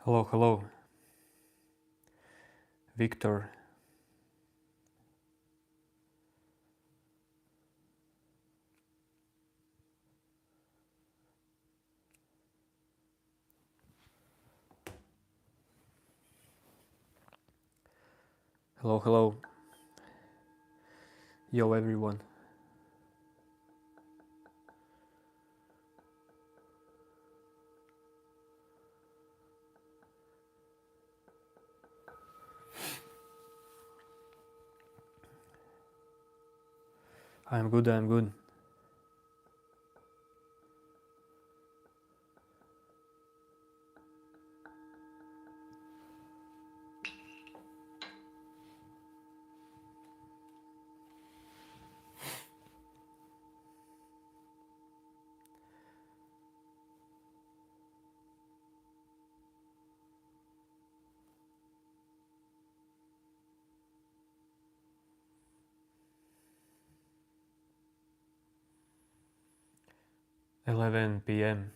Hello, hello, Victor. Hello, hello. Yo, everyone. I'm good, I'm good. Eleven p.m.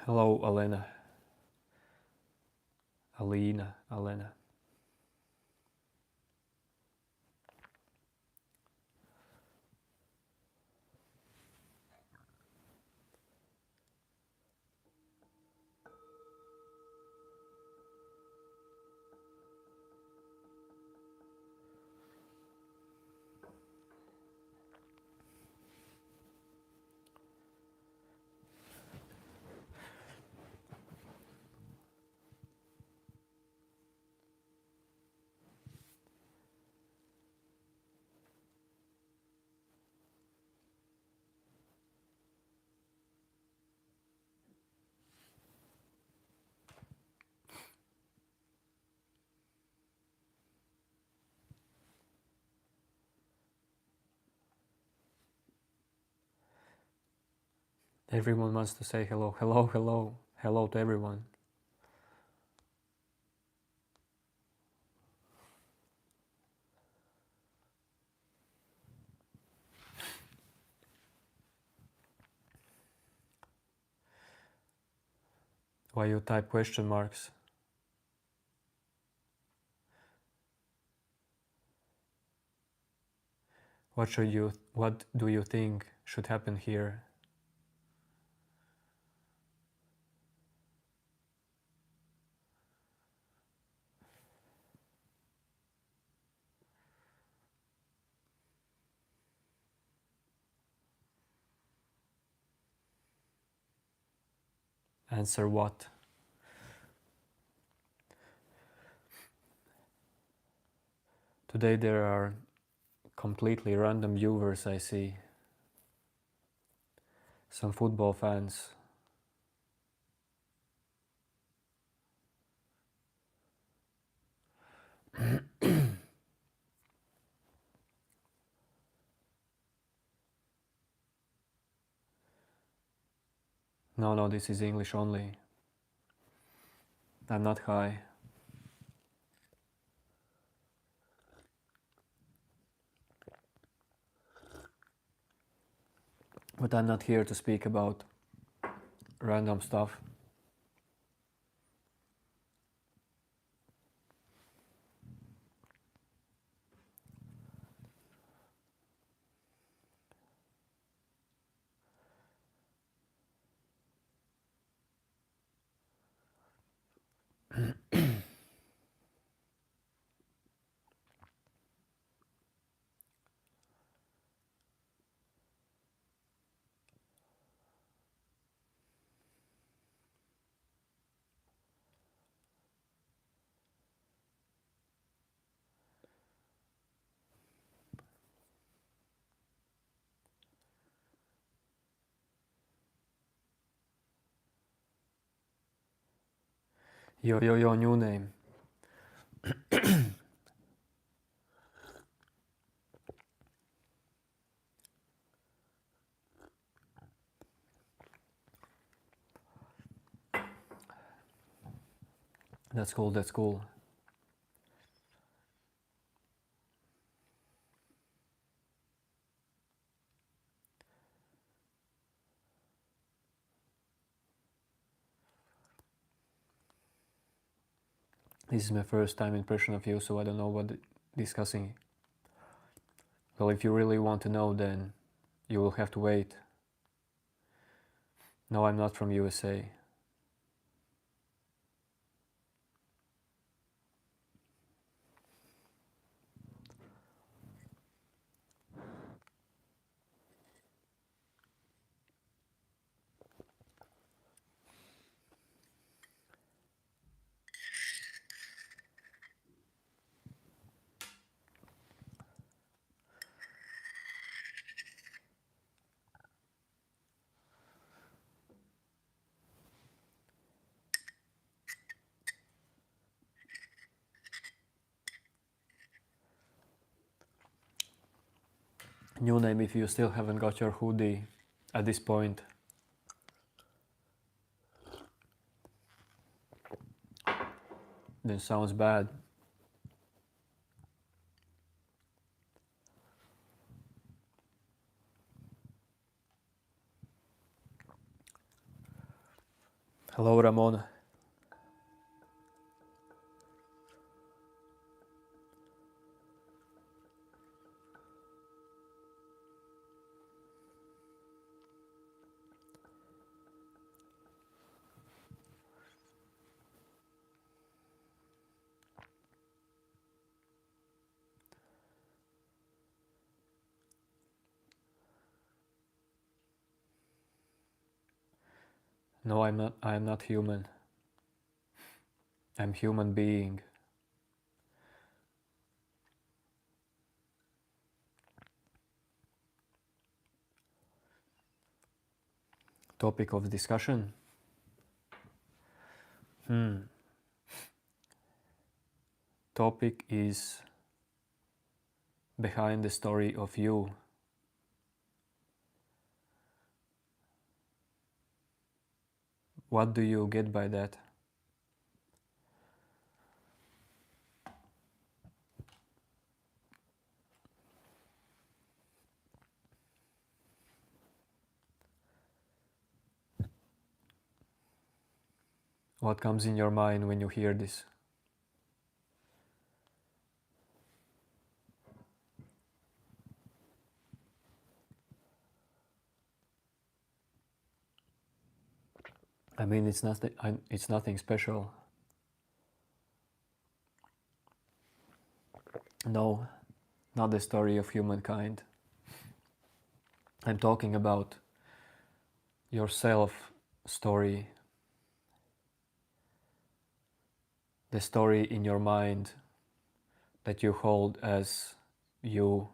Hello, Alena. Alena. Everyone wants to say hello, hello, hello, hello to everyone. Why you type question marks? What do you think should happen here? Answer what? Today there are completely random viewers I see. Some football fans. No, this is English only. I'm not high. But I'm not here to speak about random stuff. Yo, new name. That's cool, that's cool. This is my first time impression of you, so I don't know what discussing. Well, if you really want to know, then you will have to wait. No, I'm not from USA. New name if you still haven't got your hoodie at this point. Then sounds bad. Hello, Ramon. No, I'm not. I'm not human. I'm human being. Topic of discussion? Topic is behind the story of you. What do you get by that? What comes in your mind when you hear this? I mean, it's nothing special. No, not the story of humankind. I'm talking about yourself story. The story in your mind that you hold as you.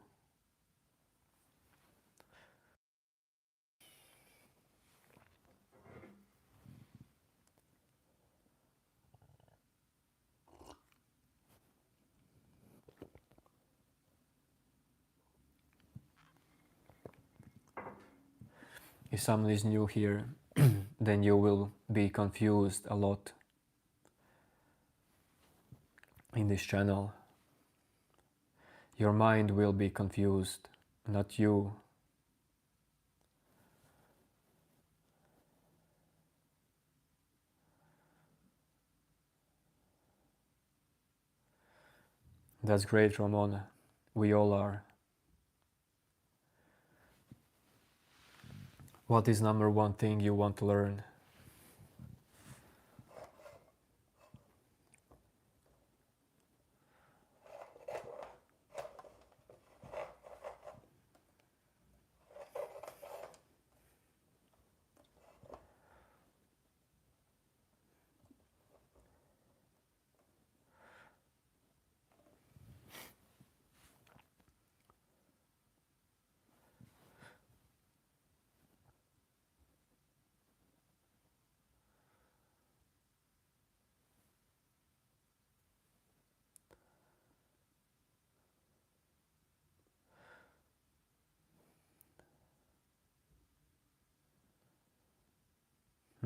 If someone is new here, then you will be confused a lot in this channel. Your mind will be confused, not you. That's great, Ramona. We all are. What is number one thing you want to learn?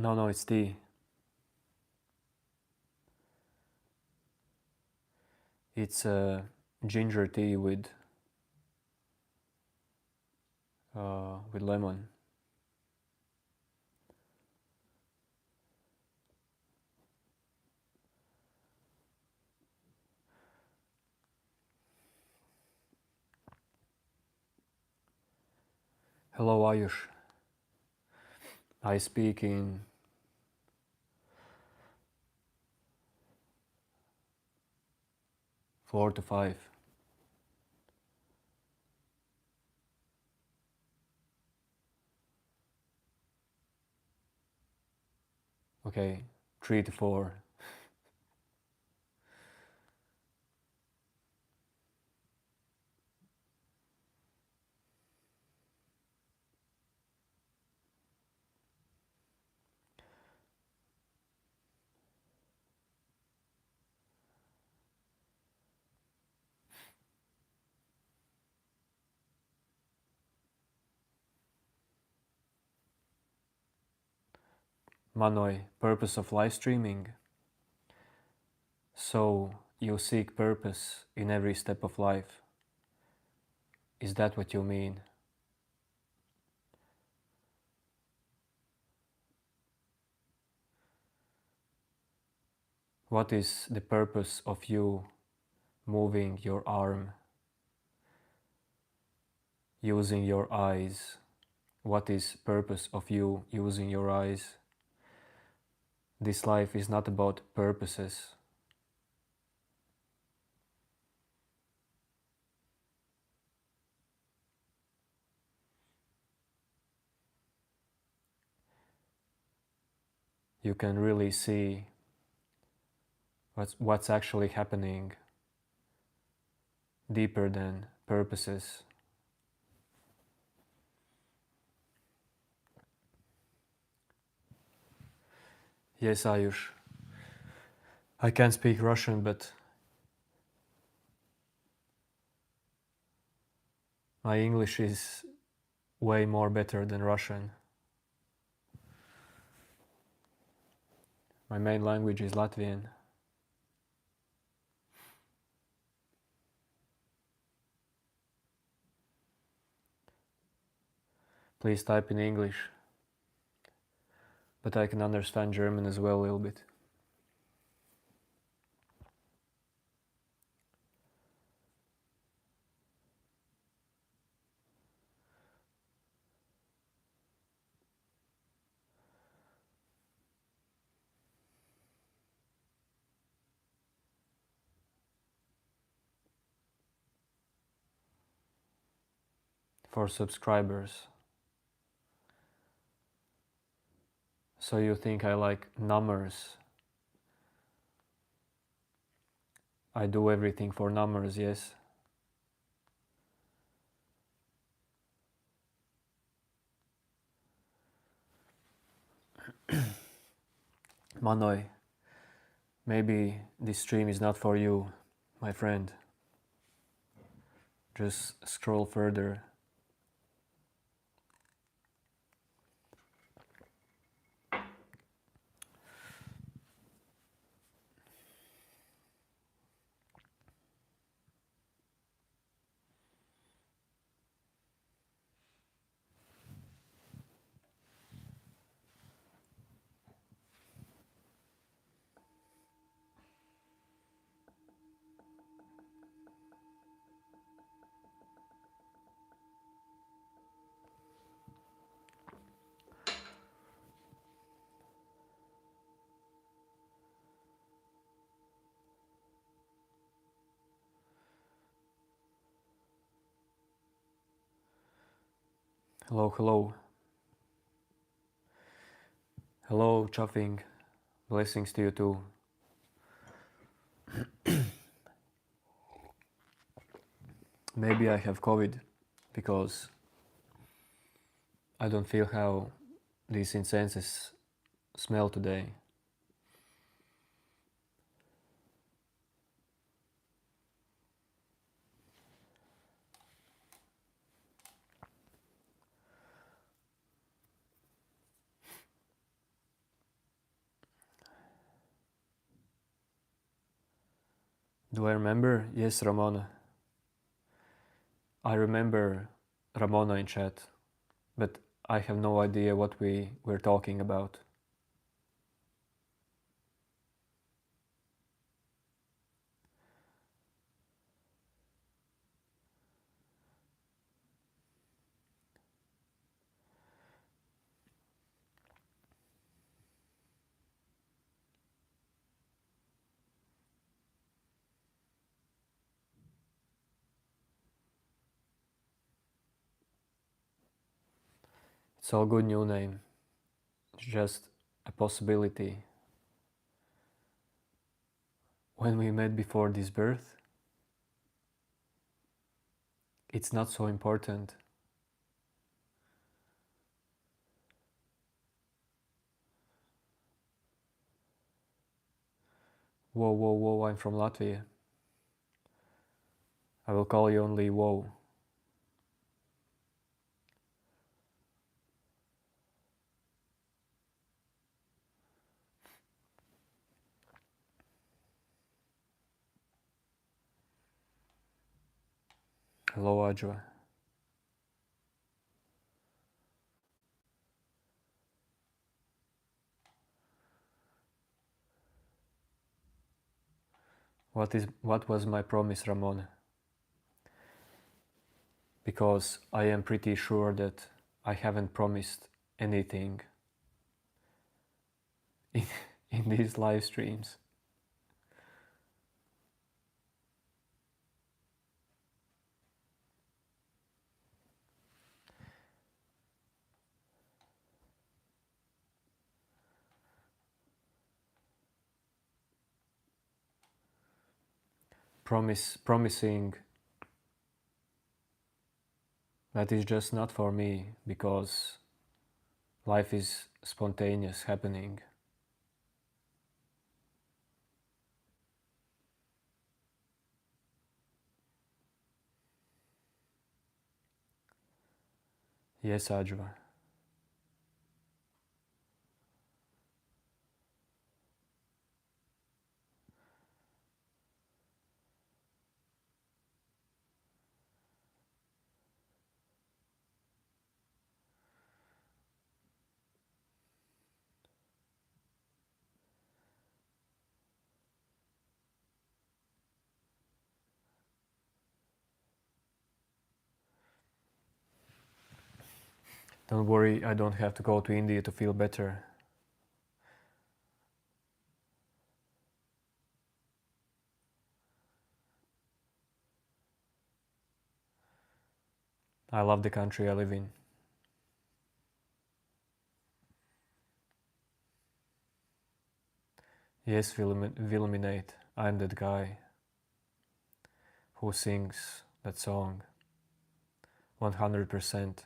No, it's tea. It's ginger tea with lemon. Hello, Ayush. I speak in 4 to 5. Okay, 3 to 4. Manoj, purpose of live streaming. So you seek purpose in every step of life. Is that what you mean? What is the purpose of you moving your arm, using your eyes? What is purpose of you using your eyes? This life is not about purposes. You can really see what's actually happening deeper than purposes. Yes, Ayush. I can speak Russian, but my English is way more better than Russian. My main language is Latvian. Please type in English. But I can understand German as well a little bit. For subscribers. So you think I like numbers? I do everything for numbers, yes? Manoj, maybe this stream is not for you, my friend. Just scroll further. Hello, hello. Hello, Chuffing. Blessings to you too. Maybe I have COVID because I don't feel how these incenses smell today. Do I remember? Yes, Ramona. I remember Ramona in chat, but I have no idea what we were talking about. It's all good, new name. It's just a possibility. When we met before this birth, it's not so important. Whoa, whoa, whoa, I'm from Latvia. I will call you only whoa. Hello, Ajwa. What was my promise, Ramona? Because I am pretty sure that I haven't promised anything in, in these live streams. Promising that is just not for me, because life is spontaneous happening. Yes, Ajwa. Don't worry, I don't have to go to India to feel better. I love the country I live in. Yes, Villuminate. I'm that guy who sings that song 100%.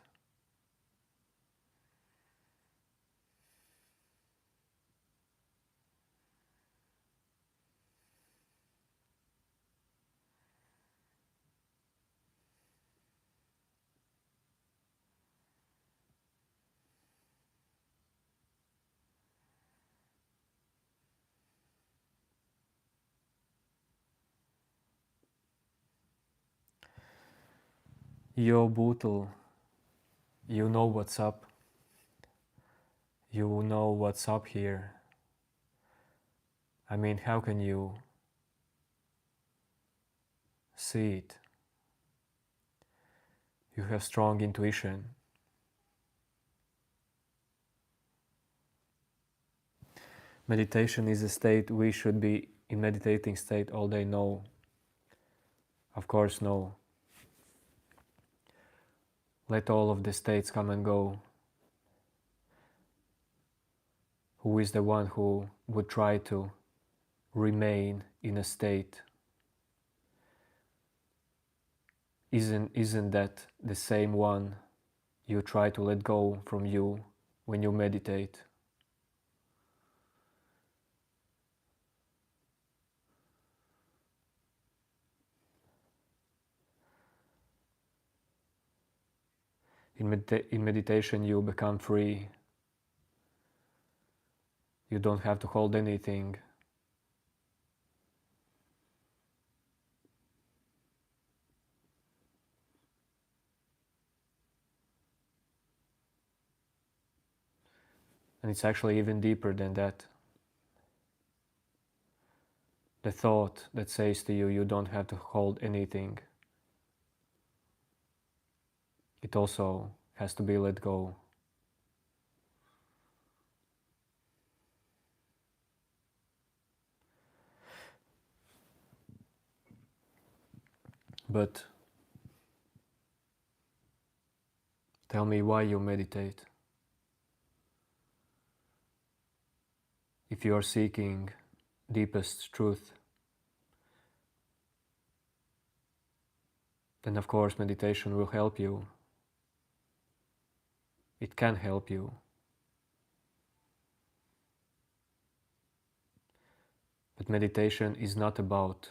Yo, Bootle, you know what's up. You know what's up here. I mean, how can you see it? You have strong intuition. Meditation is a state we should be in meditating state all day. No. Of course, no. Let all of the states come and go. Who is the one who would try to remain in a state? Isn't that the same one you try to let go from you when you meditate? In meditation you become free. You don't have to hold anything. And it's actually even deeper than that. The thought that says to you, you don't have to hold anything, it also has to be let go. But tell me why you meditate. If you are seeking deepest truth, then of course meditation will help you. It can help you. But meditation is not about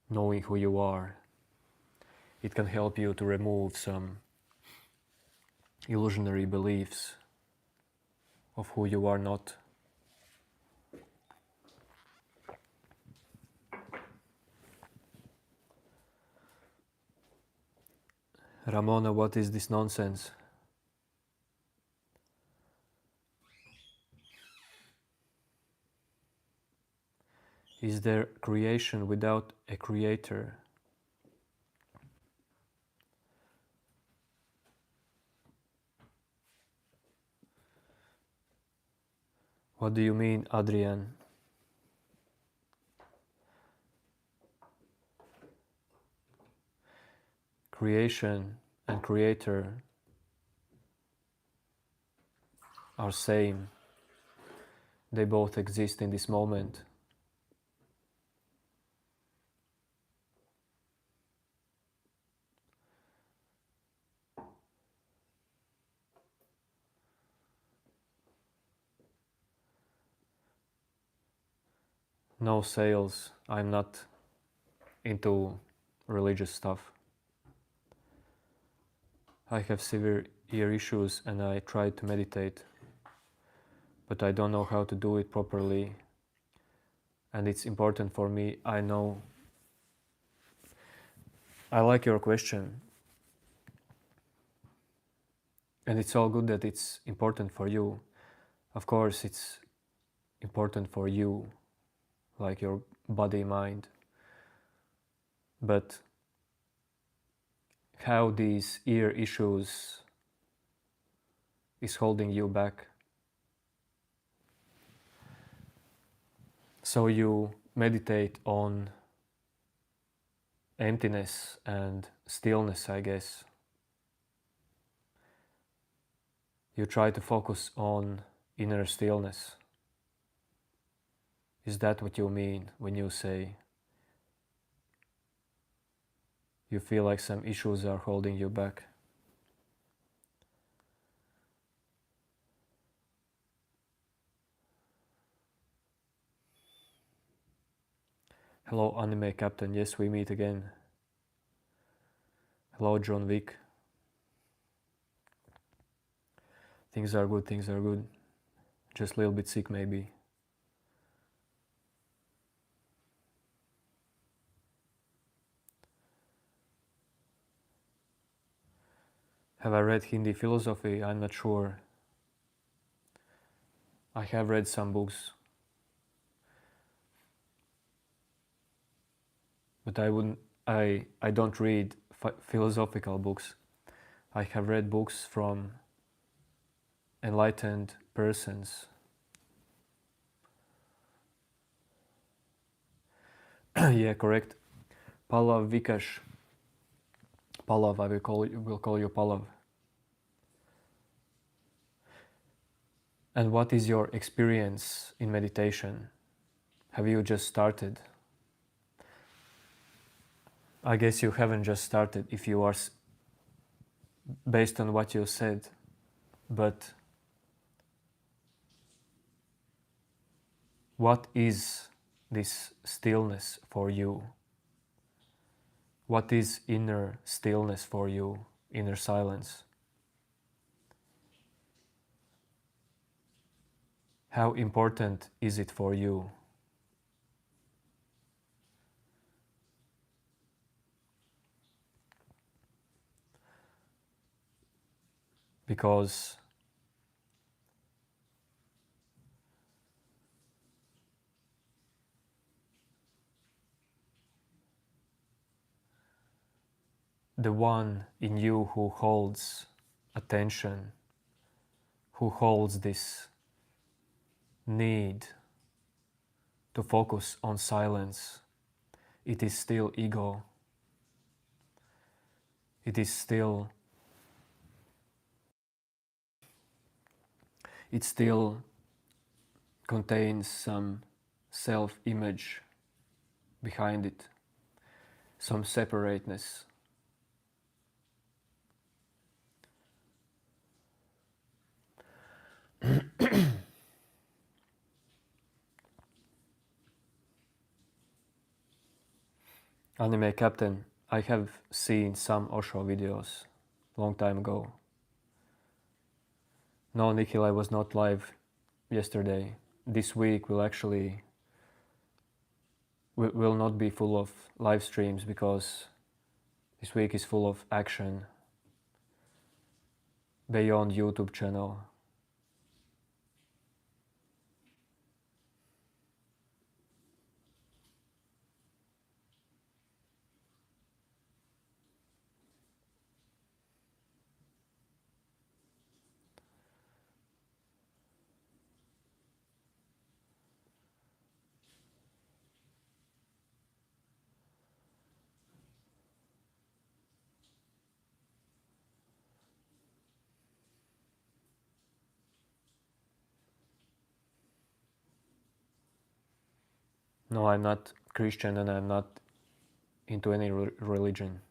knowing who you are. It can help you to remove some illusionary beliefs of who you are not. Ramona, what is this nonsense? Is there creation without a creator? What do you mean, Adrian? Creation and creator are same. They both exist in this moment. No sales. I'm not into religious stuff. I have severe ear issues and I tried to meditate, but I don't know how to do it properly. And it's important for me. I know. I like your question. And it's all good that it's important for you. Of course, it's important for you, like your body, mind. But how these ear issues is holding you back. So you meditate on emptiness and stillness, I guess. You try to focus on inner stillness. Is that what you mean when you say you feel like some issues are holding you back? Hello, Anime Captain. Yes, we meet again. Hello, John Wick. Things are good, things are good. Just a little bit sick, maybe. Have I read Hindi philosophy? I'm not sure. I have read some books. But I don't read philosophical books. I have read books from enlightened persons. Yeah, correct. Pallav Vikash. Pallav, I will call you Pallav. And what is your experience in meditation? Have you just started? I guess you haven't just started if you are based on what you said, but what is this stillness for you? What is inner stillness for you, inner silence? How important is it for you? because the one in you who holds attention, who holds this need to focus on silence, it is still ego. It still contains some self-image behind it, some separateness. Anime Captain, I have seen some Osho videos long time ago. No, Nikhil, I was not live yesterday. This week will not be full of live streams because this week is full of action beyond YouTube channel. No, I'm not Christian and I'm not into any religion.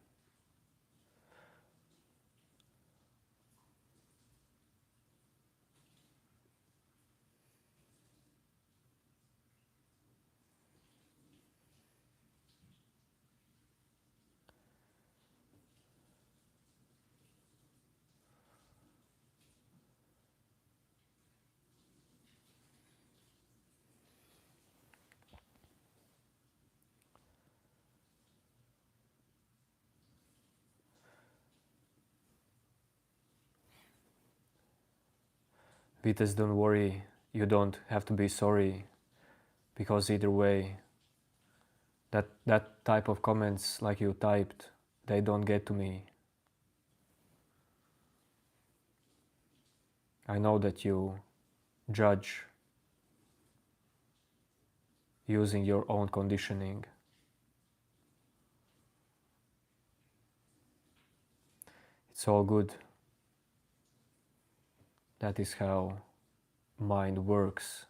Vitas, don't worry, you don't have to be sorry, because either way, that type of comments like you typed, they don't get to me. I know that you judge using your own conditioning. It's all good. That is how mind works.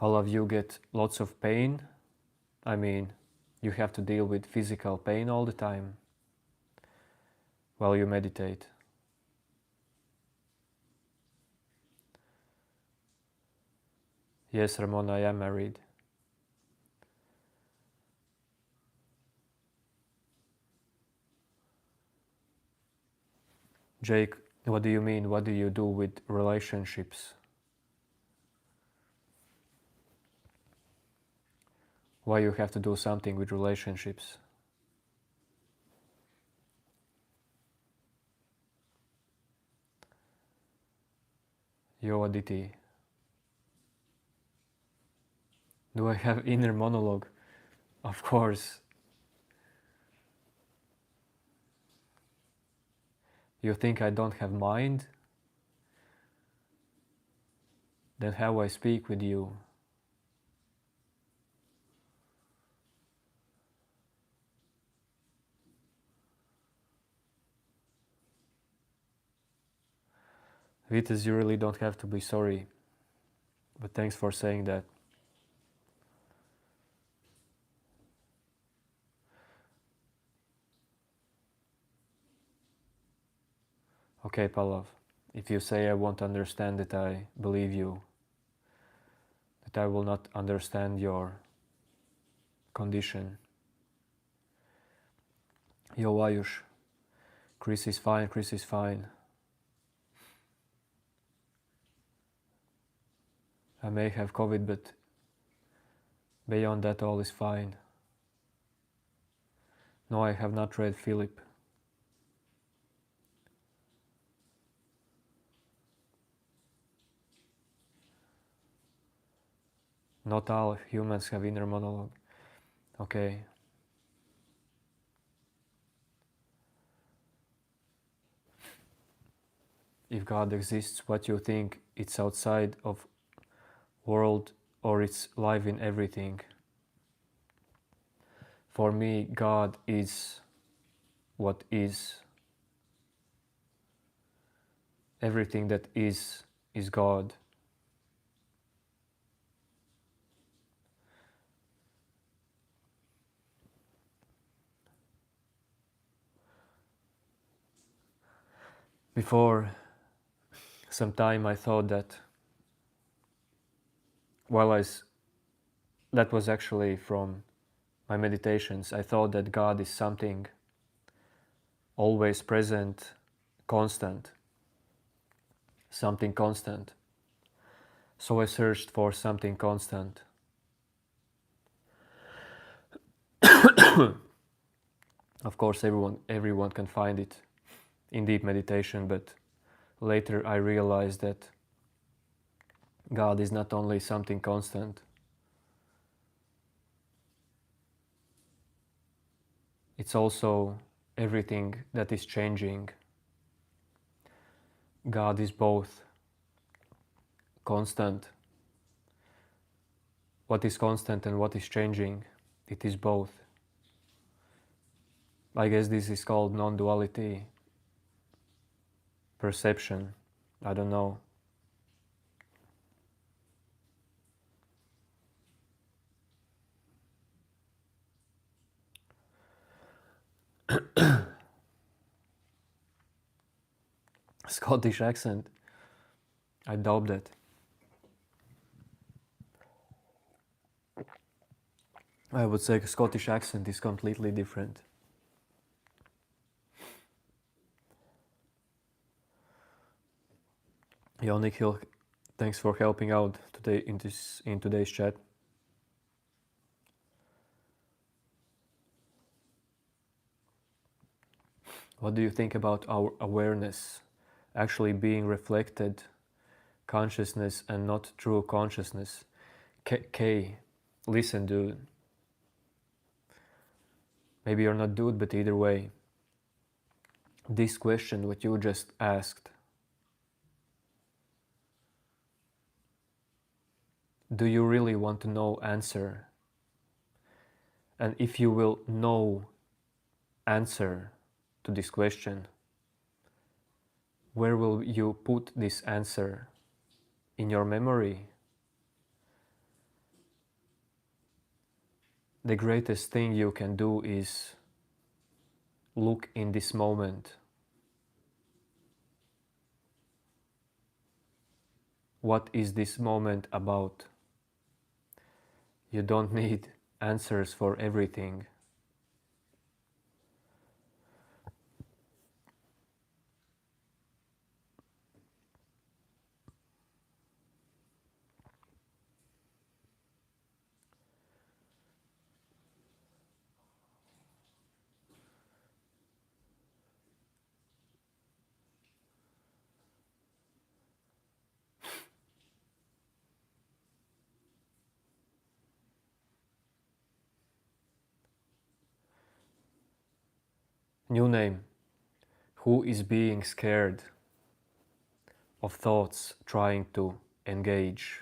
All of you get lots of pain. I mean, you have to deal with physical pain all the time while you meditate. Yes, Ramon, I am married. Jake, what do you mean? What do you do with relationships? Why you have to do something with relationships? Yo, Aditi. Do I have inner monologue? Of course. You think I don't have mind? Then how I speak with you? Vitas, you really don't have to be sorry. But thanks for saying that. Okay, Palav. If you say I won't understand it, I believe you. That I will not understand your condition. Yo Ayush, Chris is fine, Chris is fine. I may have COVID, but beyond that all is fine. No, I have not read Philip. Not all humans have inner monologue. Okay. If God exists, what you think it's outside of world or it's live in everything? For me, God is what is. Everything that is God. Before some time I thought that that was actually from my meditations. I thought that God is something always present, constant, something constant. So I searched for something constant. Of course, everyone can find it in deep meditation, but later I realized that God is not only something constant, it's also everything that is changing. God is both constant. What is constant and what is changing, it is both. I guess this is called non-duality, perception. I don't know. Scottish accent. I doubt that. I would say Scottish accent is completely different. Yo, Nikhil, thanks for helping out today in today's chat. What do you think about our awareness actually being reflected consciousness and not true consciousness? K, listen, dude. Maybe you're not dude, but either way, this question, what you just asked, do you really want to know answer? And if you will know answer to this question, where will you put this answer? In your memory? The greatest thing you can do is look in this moment. What is this moment about? You don't need answers for everything. New name. Who is being scared of thoughts trying to engage?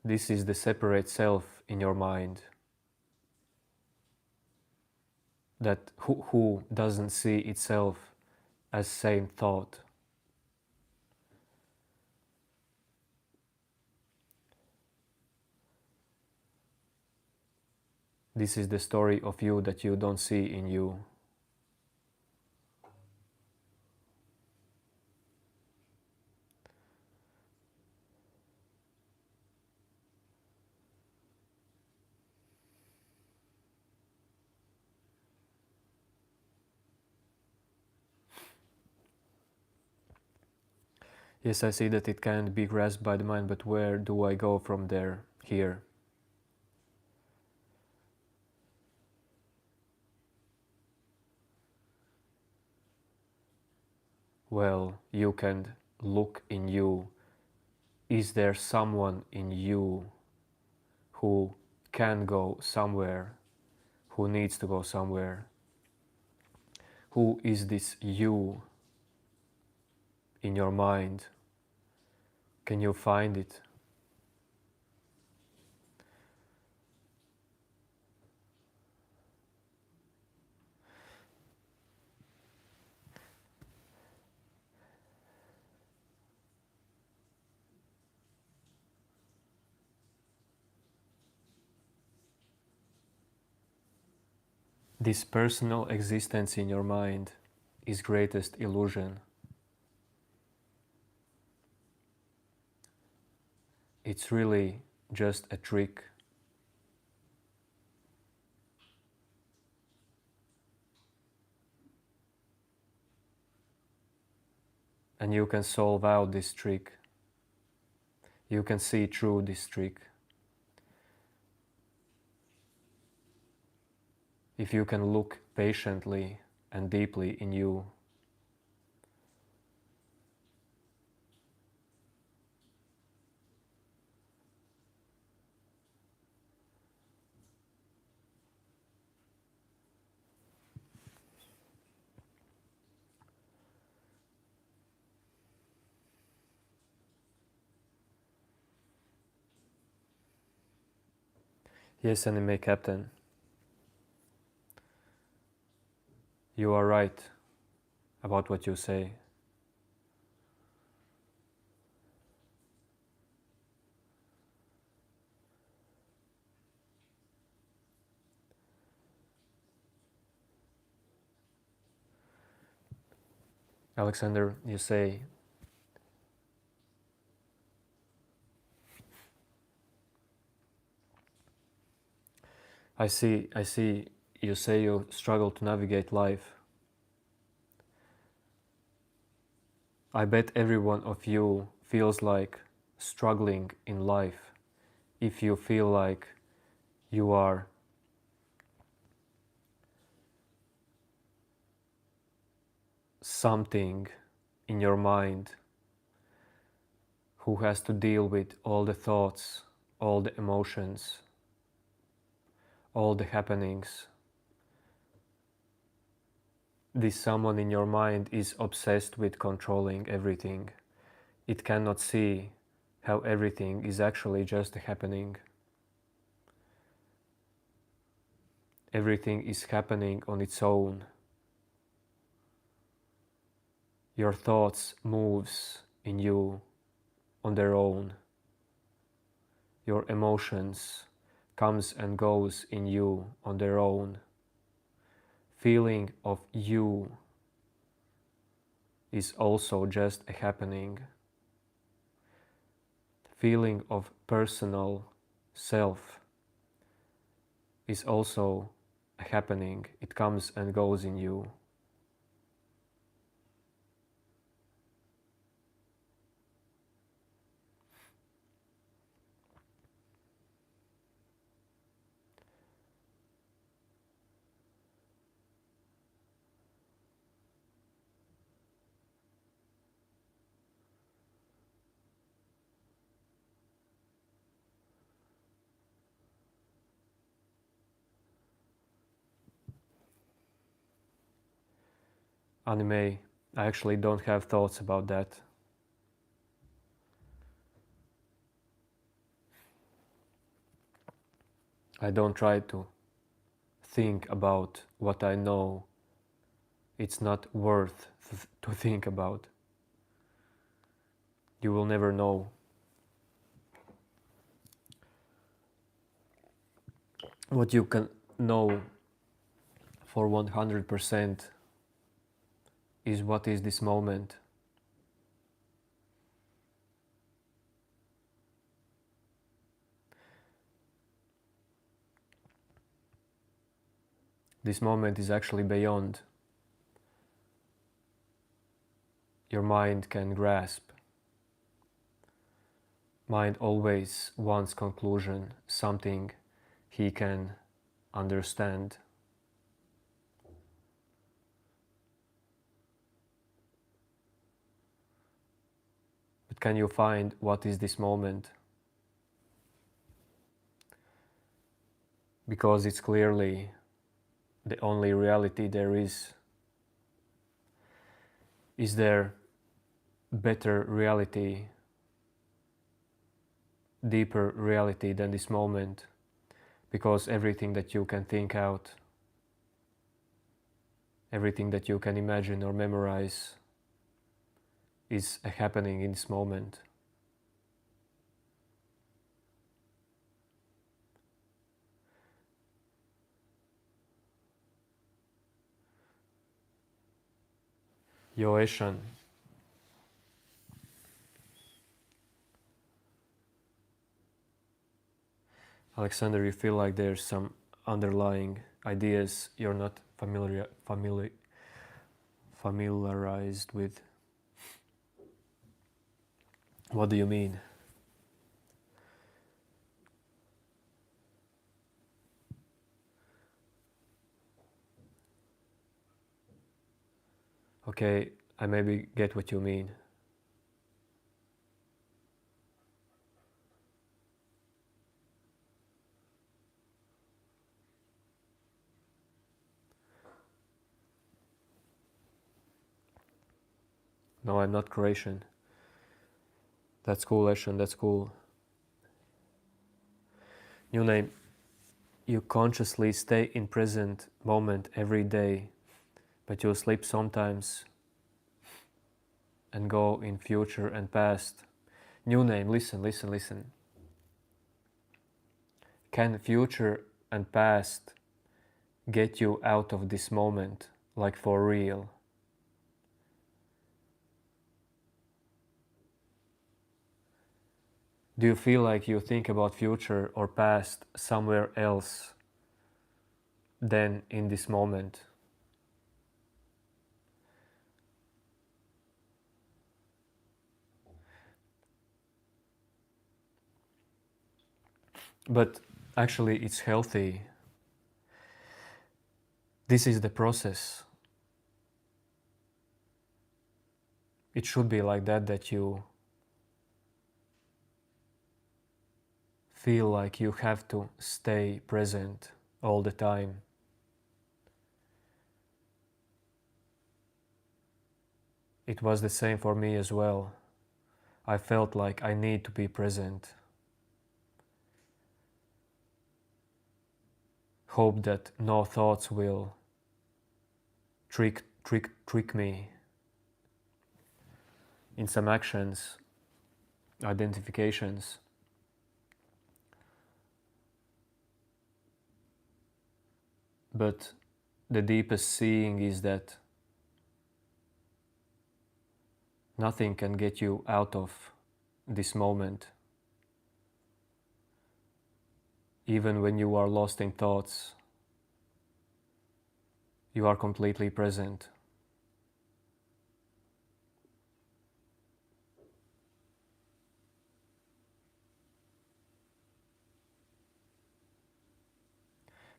This is the separate self in your mind that who doesn't see itself as same thought. This is the story of you that you don't see in you. Yes, I see that it can't be grasped by the mind, but where do I go from there, here? Well, you can look in you. Is there someone in you who can go somewhere, who needs to go somewhere? Who is this you in your mind? Can you find it? This personal existence in your mind is greatest illusion. It's really just a trick. And you can solve out this trick. You can see through this trick. If you can look patiently and deeply in you. Yes, anime captain, you are right about what you say. Alexander, you say, I see, you say you struggle to navigate life. I bet every one of you feels like struggling in life. If you feel like you are something in your mind who has to deal with all the thoughts, all the emotions, all the happenings. This someone in your mind is obsessed with controlling everything. It cannot see how everything is actually just a happening. Everything is happening on its own. Your thoughts moves in you on their own. Your emotions comes and goes in you on their own. Feeling of you is also just a happening. Feeling of personal self is also a happening. It comes and goes in you. Anime, I actually don't have thoughts about that. I don't try to think about what I know. It's not worth to think about. You will never know. What you can know for 100% is what is this moment. This moment is actually beyond your mind can grasp. mind always wants conclusion, something he can understand. But can you find what is this moment? Because it's clearly the only reality there is. Is there better reality, deeper reality than this moment? Because everything that you can think out, everything that you can imagine or memorize is happening in this moment. Yoeshan. Alexander, you feel like there's some underlying ideas you're not familiarized with. What do you mean? Okay, I maybe get what you mean. No, I'm not Croatian. That's cool, Eshan, that's cool. New name, you consciously stay in present moment every day, but you sleep sometimes and go in future and past. New name, listen. Can future and past get you out of this moment, like for real? Do you feel like you think about future or past somewhere else than in this moment? But actually it's healthy. This is the process. It should be like that you feel like you have to stay present all the time. It was the same for me as well. I felt like I need to be present. Hope that no thoughts will trick me in some actions, identifications. But the deepest seeing is that nothing can get you out of this moment. Even when you are lost in thoughts, you are completely present.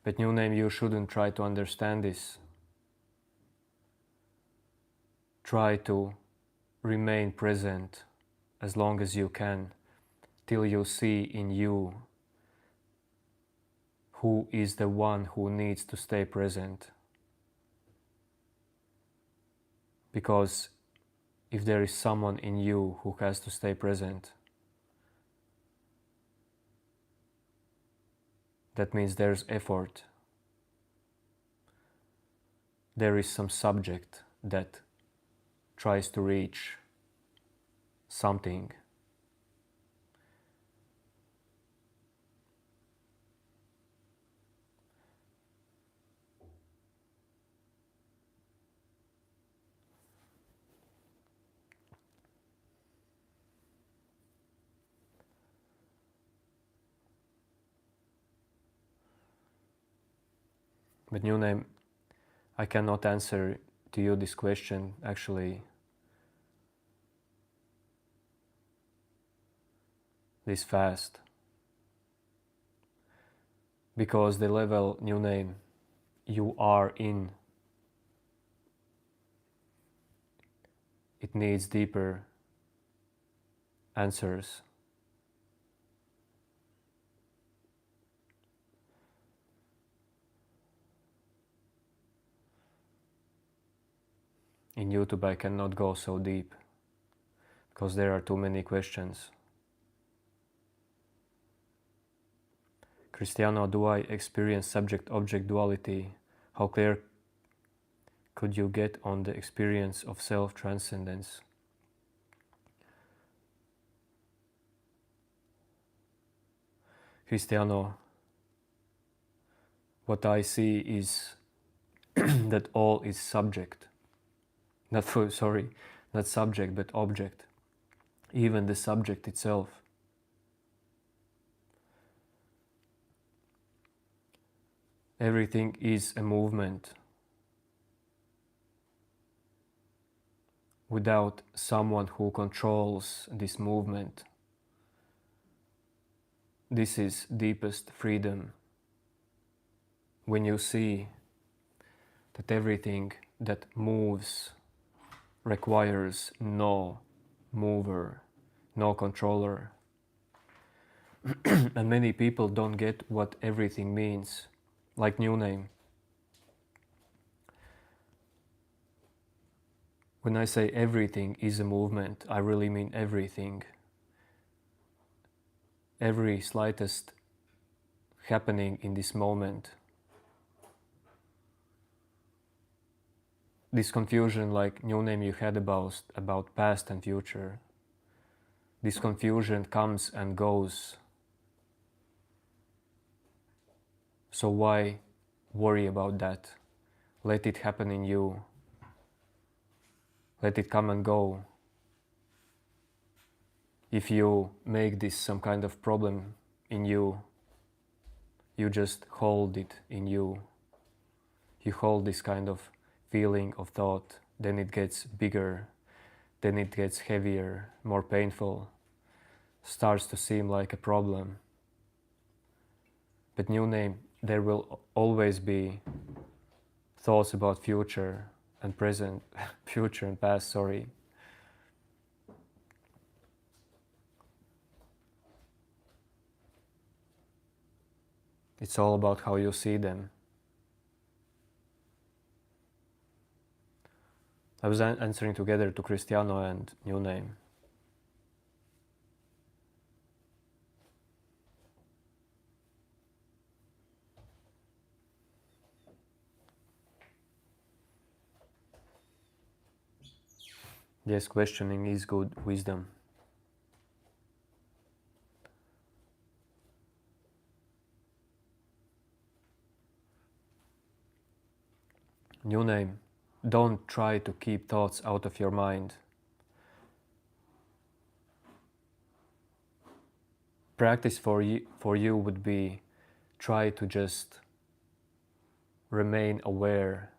But new name, you shouldn't try to understand this. Try to remain present as long as you can, till you see in you who is the one who needs to stay present. Because if there is someone in you who has to stay present, that means there's effort. There is some subject that tries to reach something. But new name, I cannot answer to you this question actually. this fast, because the level, new name, you are in, it needs deeper answers. In YouTube I cannot go so deep, because there are too many questions. Cristiano, do I experience subject-object duality? How clear could you get on the experience of self-transcendence? Cristiano, what I see is that all is subject. Not subject, but object. Even the subject itself. Everything is a movement. Without someone who controls this movement, this is deepest freedom. When you see that everything that moves requires no mover, no controller. And many people don't get what everything means, like new name. When I say everything is a movement, I really mean everything. Every slightest happening in this moment. This confusion, like new name you had about past and future, this confusion comes and goes. So why worry about that? Let it happen in you. Let it come and go. If you make this some kind of problem in you, you just hold it in you. You hold this kind of feeling of thought, then it gets bigger, then it gets heavier, more painful, starts to seem like a problem. But new name, there will always be thoughts about future and present, future and past, sorry. It's all about how you see them. I was answering together to Cristiano and new name. Yes, questioning is good wisdom. New name, don't try to keep thoughts out of your mind. Practice for you would be try to just remain aware.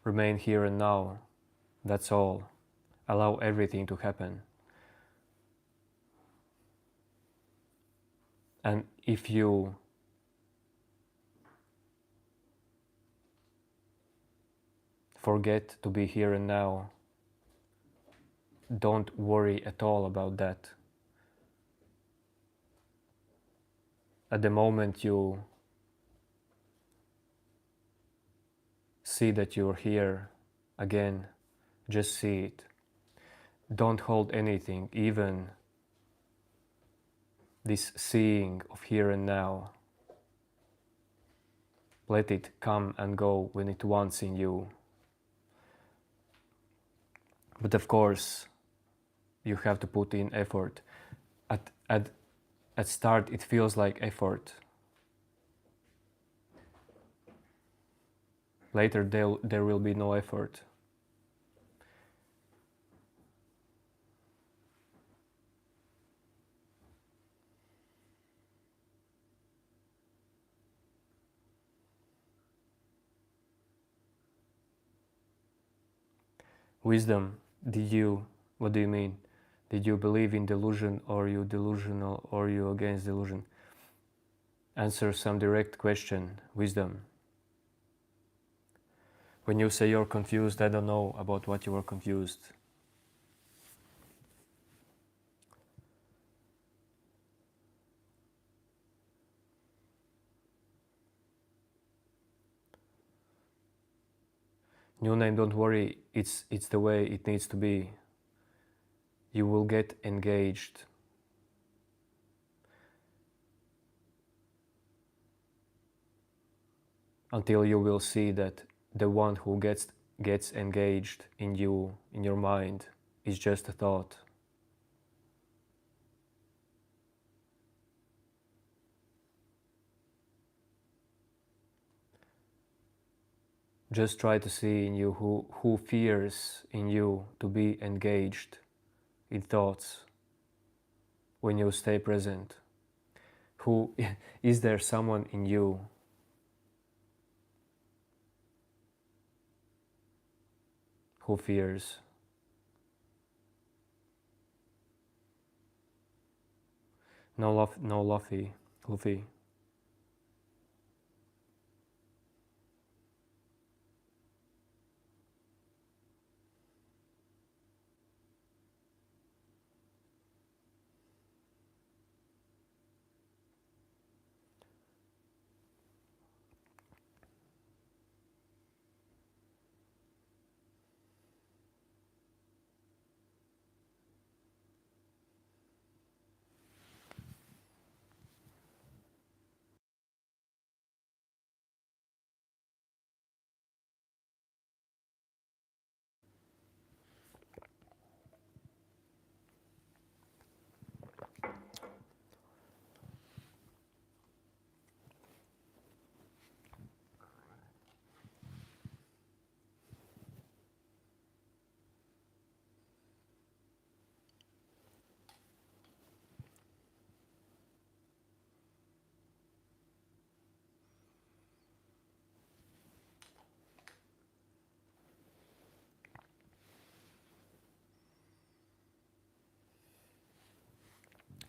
Remain here and now. That's all. Allow everything to happen. And if you forget to be here and now, don't worry at all about that. At the moment you see that you're here again, just see it. Don't hold anything, even this seeing of here and now. Let it come and go when it wants in you. But of course, you have to put in effort. At start, it feels like effort. Later, there will be no effort. Wisdom, what do you mean? Did you believe in delusion, or you delusional, or you against delusion? Answer some direct question. Wisdom. When you say you're confused, I don't know about what you are confused. New name, don't worry, it's the way it needs to be. You will get engaged. Until you will see that the one who gets engaged in you, in your mind, is just a thought. Just try to see in you who fears in you to be engaged in thoughts when you stay present. Who is there someone in you who fears? No Luffy.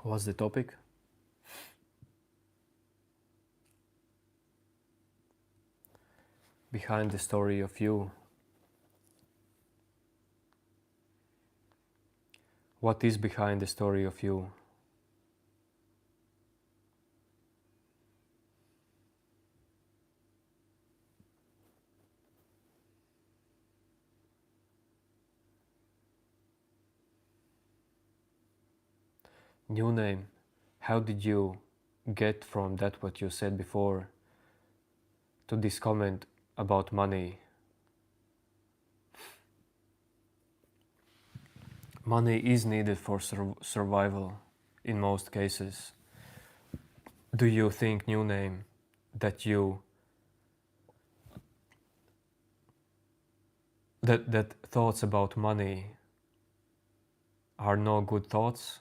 What's the topic? Behind the story of you. What is behind the story of you? New name. How did you get from that what you said before to this comment about money? Money is needed for survival in most cases. Do you think, new name, that that thoughts about money are no good thoughts?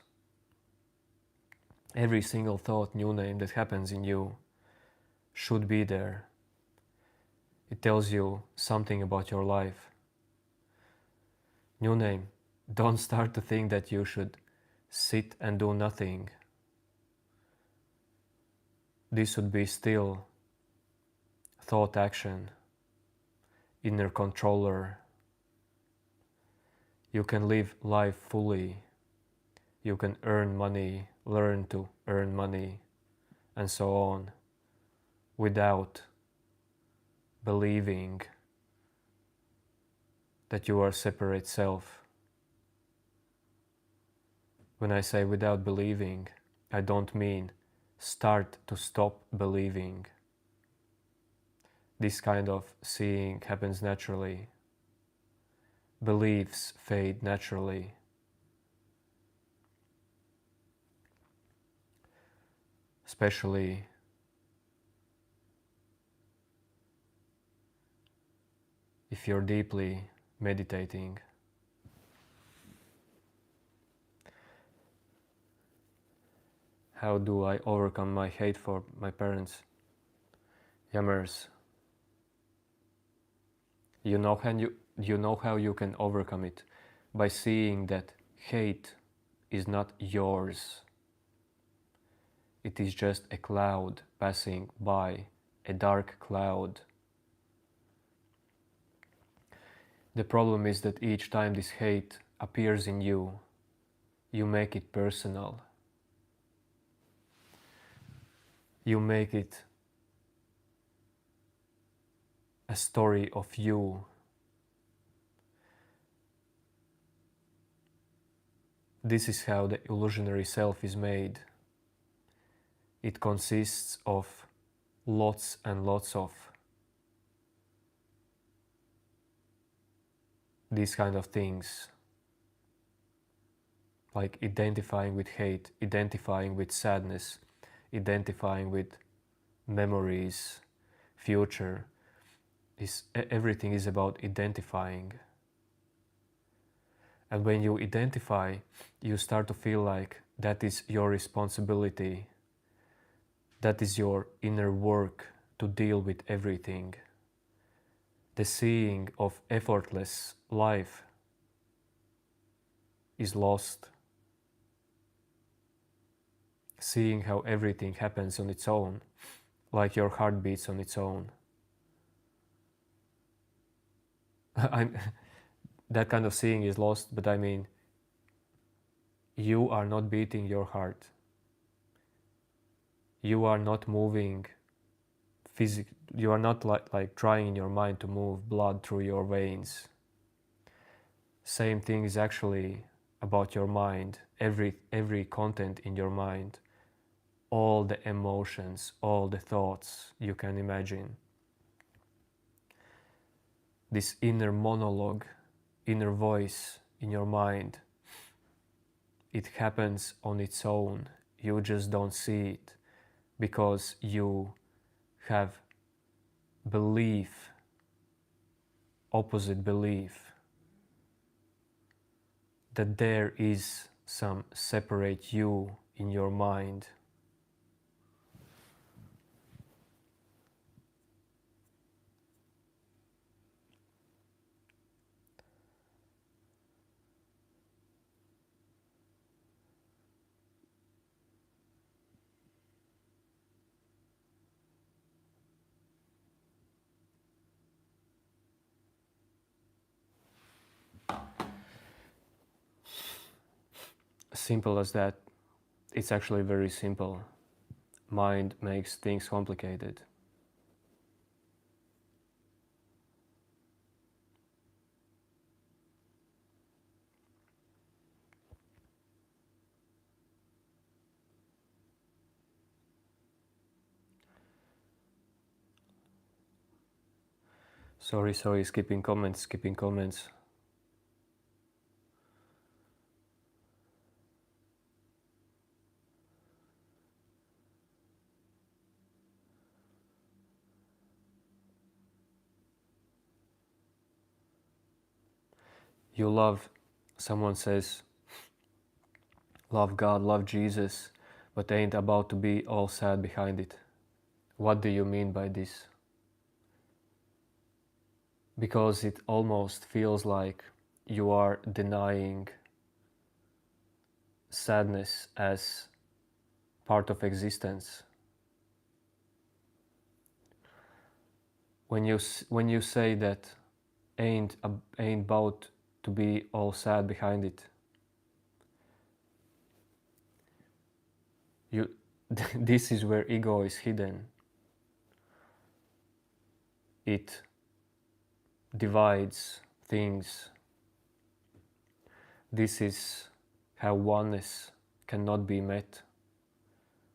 Every single thought, new name, that happens in you should be there. It tells you something about your life. New name, don't start to think that you should sit and do nothing. This should be still thought action, inner controller. You can live life fully. You can earn money, learn to earn money, and so on, without believing that you are a separate self. When I say without believing, I don't mean start to stop believing. This kind of seeing happens naturally. Beliefs fade naturally. Especially if you're deeply meditating. How do I overcome my hate for my parents? Yammers. You know you know how you can overcome it? By seeing that hate is not yours. It is just a cloud passing by, a dark cloud. The problem is that each time this hate appears in you, you make it personal. You make it a story of you. This is how the illusionary self is made. It consists of lots and lots of these kind of things, like identifying with hate, identifying with sadness, identifying with memories, future. Everything is about identifying. And when you identify, you start to feel like that is your responsibility. That is your inner work to deal with everything. The seeing of effortless life is lost. Seeing how everything happens on its own, like your heart beats on its own. That kind of seeing is lost, but I mean, you are not beating your heart. You are not moving physically. You are not like trying in your mind to move blood through your veins. Same thing is actually about your mind, every content in your mind, all the emotions, all the thoughts you can imagine. This inner monologue, inner voice in your mind, it happens on its own. You just don't see it because you have belief, opposite belief, that there is some separate you in your mind. Simple as that. It's actually very simple. Mind makes things complicated. Sorry, skipping comments. You love, someone says, love God, love Jesus, but ain't about to be all sad behind it. What do you mean by this? Because it almost feels like you are denying sadness as part of existence. When you say that ain't about to be all sad behind it, this is where ego is hidden. It divides things. This is how oneness cannot be met,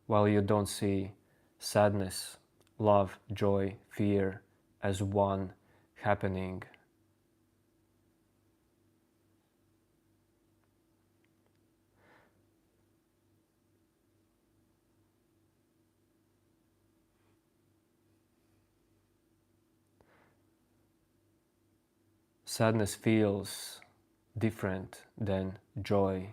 while you don't see sadness, love, joy, fear as one happening. Sadness feels different than joy.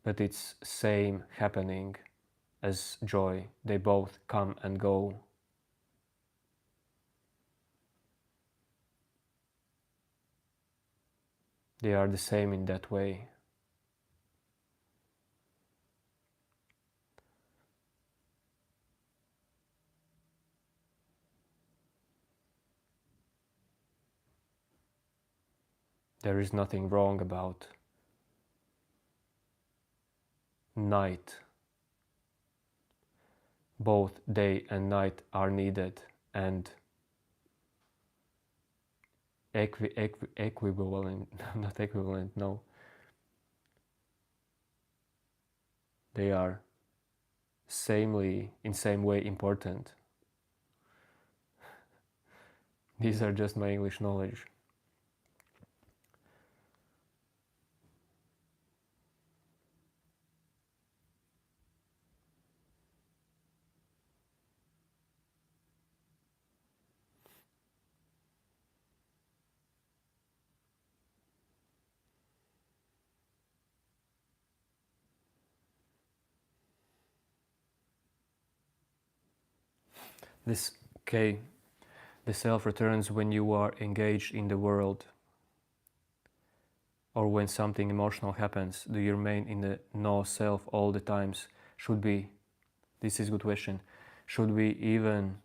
But it's same happening as joy. They both come and go. They are the same in that way. There is nothing wrong about night. Both day and night are needed and equivalent, not equivalent, no. They are in same way important. These are just my English knowledge. This, okay, the self returns when you are engaged in the world or when something emotional happens. Do you remain in the no self all the times? Should be, this is a good question, should we even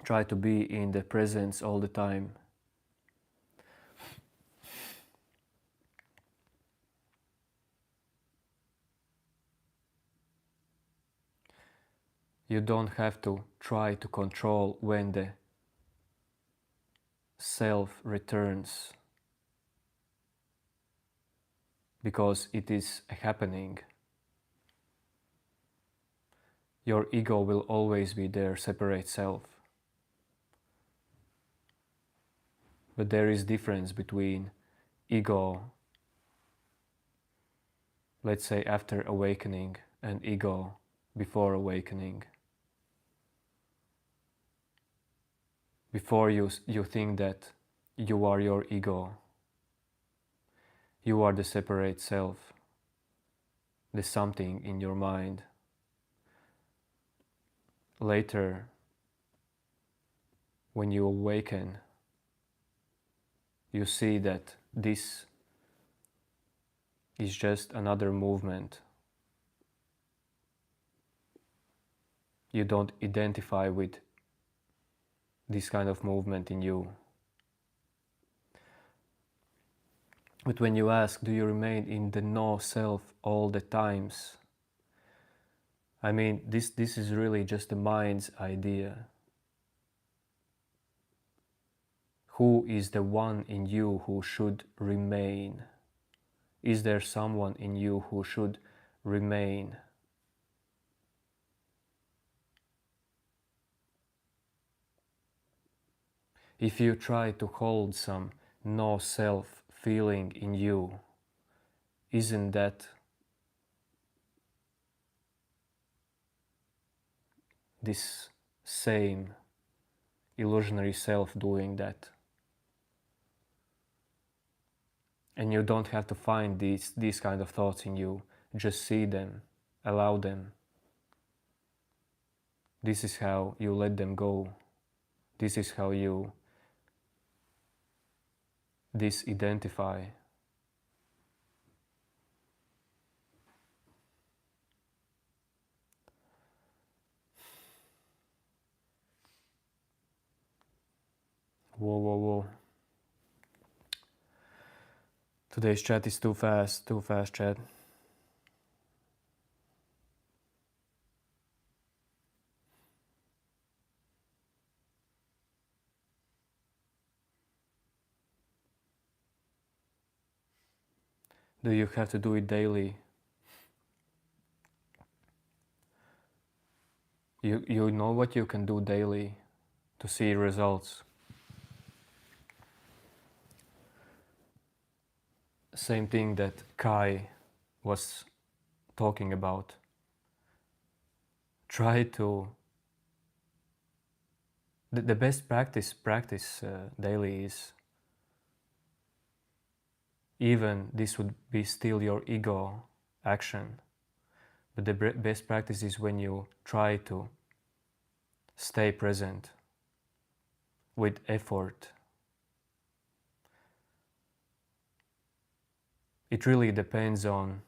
try to be in the presence all the time? You don't have to try to control when the self returns, because it is happening. Your ego will always be there, separate self. But there is difference between ego, let's say after awakening, and ego before awakening. Before you think that you are your ego, you are the separate self, the something in your mind. Later, when you awaken, you see that this is just another movement. You don't identify with this kind of movement in you. But when you ask, do you remain in the no self all the times? I mean, this is really just the mind's idea. Who is the one in you who should remain? Is there someone in you who should remain? If you try to hold some no self feeling in you, isn't that this same illusionary self doing that? And you don't have to find these kind of thoughts in you. Just see them, allow them. This is how you let them go. This is how you disidentify. Whoa, whoa, whoa. Today's chat is too fast chat. Do you have to do it daily? You know what you can do daily to see results. Same thing that Kai was talking about. Try to... The best practice daily is, even this would be still your ego action, but the best practice is when you try to stay present with effort. It really depends on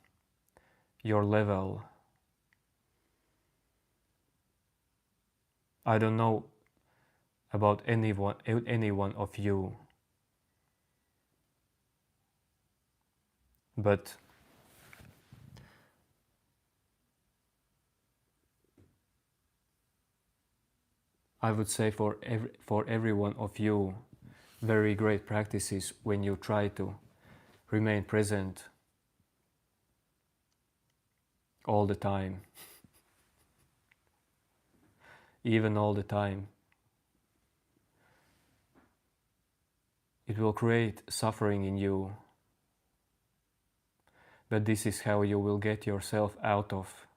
your level. I don't know about any one of you, but I would say for every one of you, very great practices when you try to remain present all the time, even all the time. It will create suffering in you, but this is how you will get yourself out of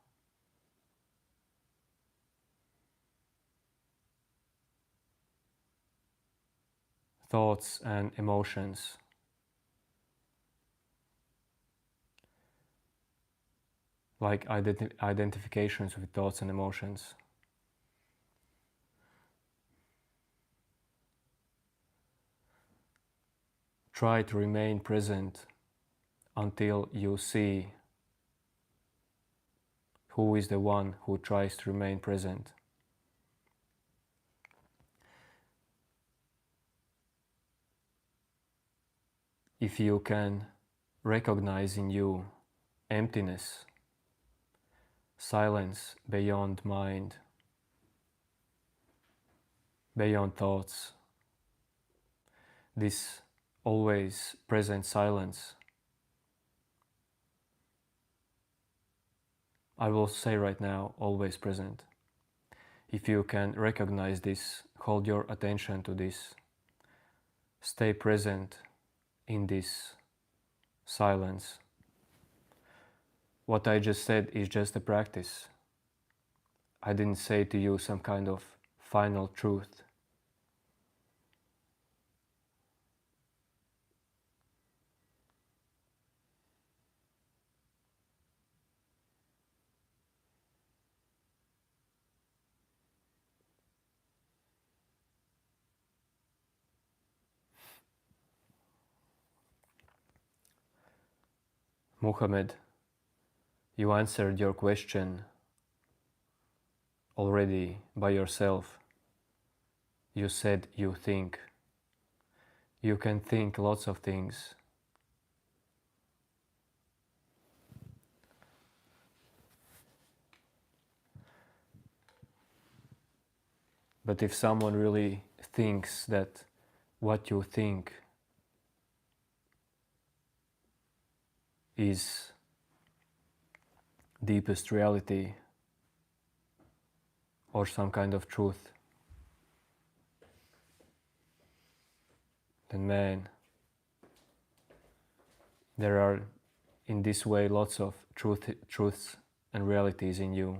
thoughts and emotions. Like identifications with thoughts and emotions. Try to remain present until you see who is the one who tries to remain present. If you can recognize in you emptiness, silence beyond mind, beyond thoughts, this always present silence, I will say right now, always present. If you can recognize this, hold your attention to this, stay present in this silence. What I just said is just a practice. I didn't say to you some kind of final truth. Muhammad, you answered your question already by yourself. You said you think. You can think lots of things. But if someone really thinks that what you think is deepest reality or some kind of truth, then man, there are in this way lots of truths and realities in you.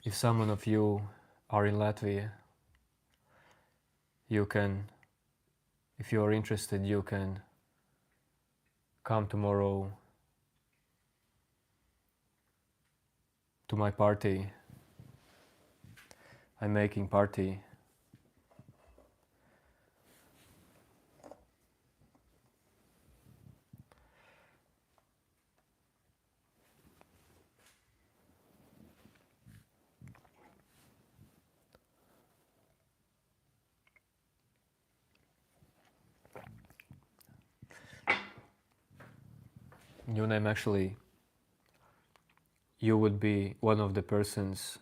If someone of you are in Latvia, you can, if you are interested, you can come tomorrow to my party. I'm making party. Your name, actually, you would be one of the persons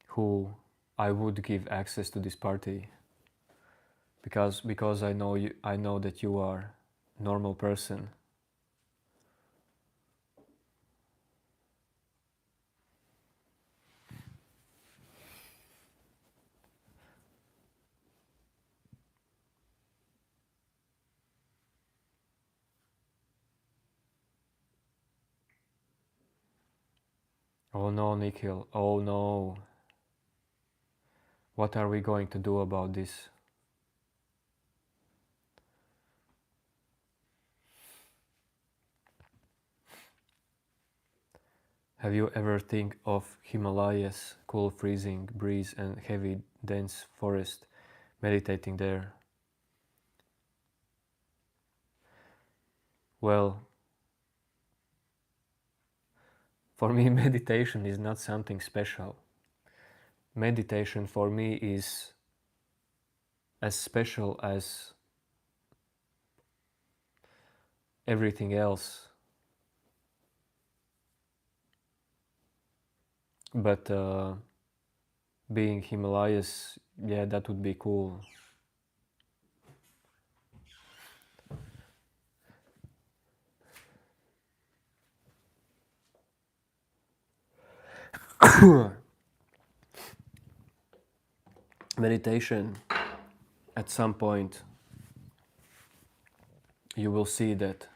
who I would give access to this party, because I know you, I know that you are normal person. Oh no, Nikhil, oh no. What are we going to do about this? Have you ever think of Himalayas, cool freezing breeze and heavy dense forest, meditating there? Well, for me meditation is not something special. Meditation for me is as special as everything else. But being Himalayas, yeah, that would be cool. Meditation, at some point, you will see that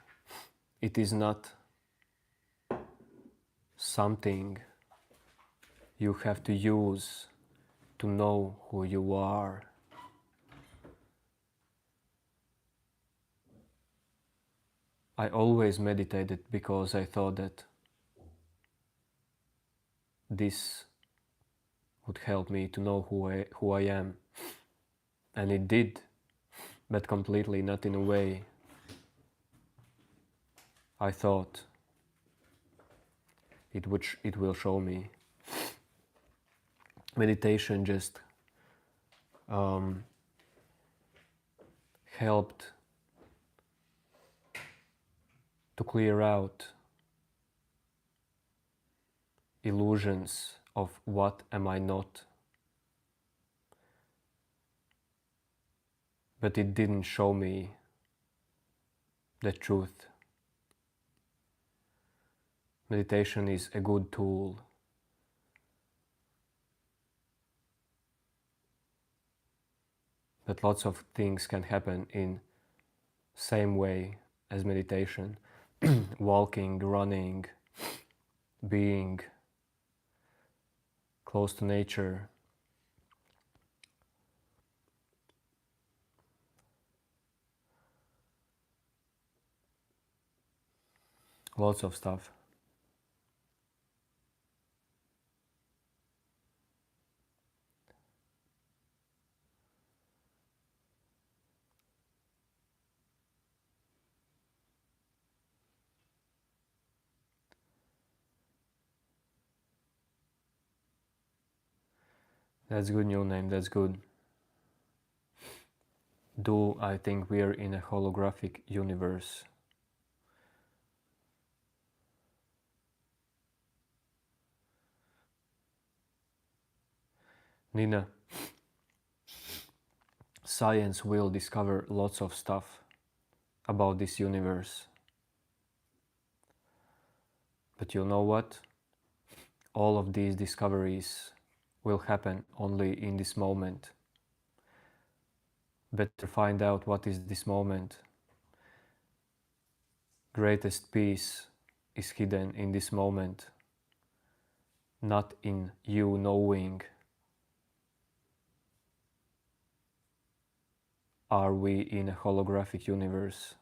it is not something you have to use to know who you are. I always meditated because I thought that this would help me to know who I am. And it did, but completely not in a way I thought it will show me. Meditation just helped to clear out illusions of what am I not. But it didn't show me the truth. Meditation is a good tool. But lots of things can happen in same way as meditation. Walking, running, being close to nature. Lots of stuff. That's good, new name, that's good. Do I think we are in a holographic universe? Nina, science will discover lots of stuff about this universe. But you know what? All of these discoveries will happen only in this moment. Better find out what is this moment. Greatest peace is hidden in this moment, not in you knowing. Are we in a holographic universe?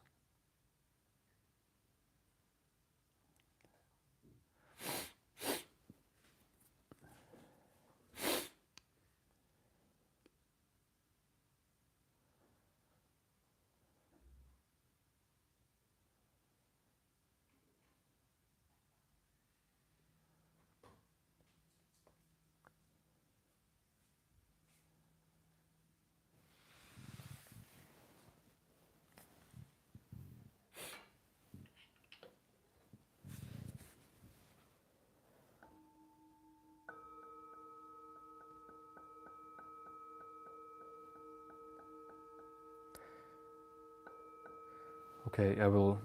Okay, I will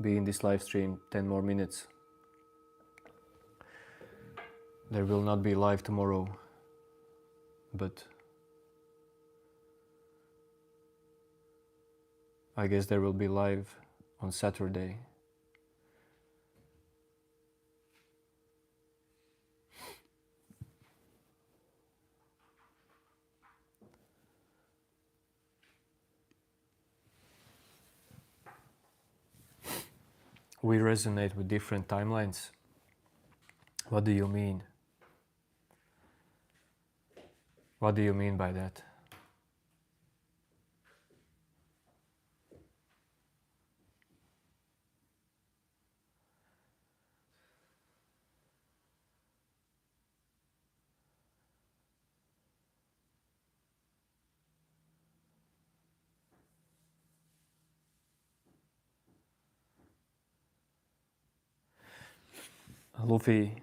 be in this live stream 10 more minutes. There will not be live tomorrow, but I guess there will be live on Saturday. We resonate with different timelines. What do you mean? What do you mean by that? Luffy,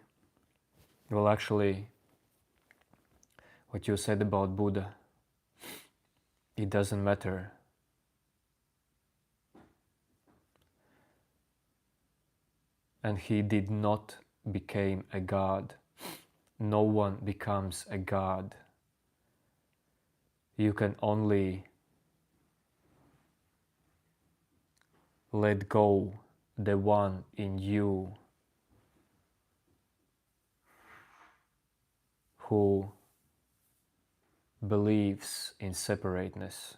well, actually, what you said about Buddha, it doesn't matter. And he did not become a god. No one becomes a god. You can only let go the one in you who believes in separateness.